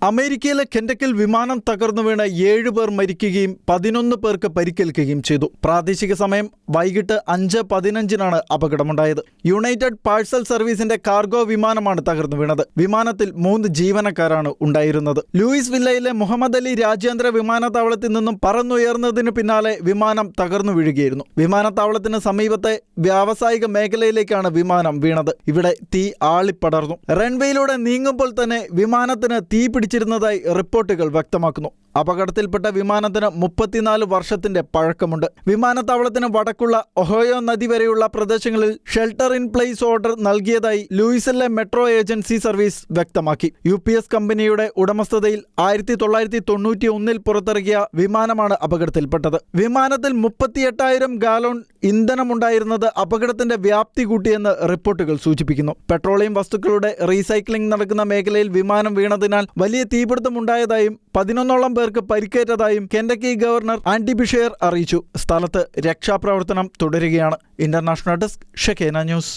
അമേരിക്കയിലെ കെൻറ്റക്കിൽ വിമാനം തകർന്നു വീണ് 7 പേർ മരിക്കുകയും 11 പേർക്ക് പരിക്കേൽക്കുകയും ചെയ്തു. പ്രാദേശിക സമയം വൈകിട്ട് 5:15 അപകടമുണ്ടായത്. യുണൈറ്റഡ് പാഴ്സൽ സർവീസിന്റെ കാർഗോ വിമാനമാണ് തകർന്നു വീണത്. വിമാനത്തിൽ 3 ജീവനക്കാരാണ് ഉണ്ടായിരുന്നത്. ലൂയിസ് വില്ലയിലെ മുഹമ്മദ് അലി രാജ്യാന്തര വിമാനത്താവളത്തിൽ നിന്നും പറന്നുയർന്നതിനു പിന്നാലെ വിമാനം തകർന്നു വീഴുകയായിരുന്നു. വിമാനത്താവളത്തിന് സമീപത്തെ വ്യാവസായിക മേഖലയിലേക്കാണ് വിമാനം വീണത്. ഇവിടെ തീ ആളിപ്പടർന്നു. റൺവേയിലൂടെ നീങ്ങുമ്പോൾ തന്നെ വിമാനത്തിന് തീ ിരുന്നതായി റിപ്പോർട്ടുകൾ വ്യക്തമാക്കുന്നു. അപകടത്തിൽപ്പെട്ട വിമാനത്തിന് 34 വർഷത്തിന്റെ പഴക്കമുണ്ട്. വിമാനത്താവളത്തിന് വടക്കുള്ള ഒഹോയോ നദി വരെയുള്ള പ്രദേശങ്ങളിൽ ഷെൽട്ടർ ഇൻ പ്ലേസ് ഓർഡർ നൽകിയതായി ലൂയിസിലെ മെട്രോ ഏജൻസി സർവീസ് വ്യക്തമാക്കി. UPS കമ്പനിയുടെ ഉടമസ്ഥതയിൽ 1991 പുറത്തിറക്കിയ വിമാനമാണ് അപകടത്തിൽപ്പെട്ടത്. വിമാനത്തിൽ 38,000 ഗാലോൺ ഇന്ധനമുണ്ടായിരുന്നത് അപകടത്തിന്റെ വ്യാപ്തി കൂട്ടിയെന്ന് റിപ്പോർട്ടുകൾ സൂചിപ്പിക്കുന്നു. പെട്രോളിയം വസ്തുക്കളുടെ റീസൈക്ലിംഗ് നടക്കുന്ന മേഖലയിൽ വിമാനം വീണതിനാൽ വലിയ തീപിടുത്തമുണ്ടായതായും 11ഓളം പേർക്ക് പരിക്കേറ്റതായും കെൻറ്റക്കി ഗവർണർ ആൻഡി ബിഷെയർ അറിയിച്ചു. സ്ഥലത്ത് രക്ഷാപ്രവർത്തനം തുടരുകയാണ്. ഇന്റർനാഷണൽ ഡെസ്ക് ഷെക്കേന ന്യൂസ്.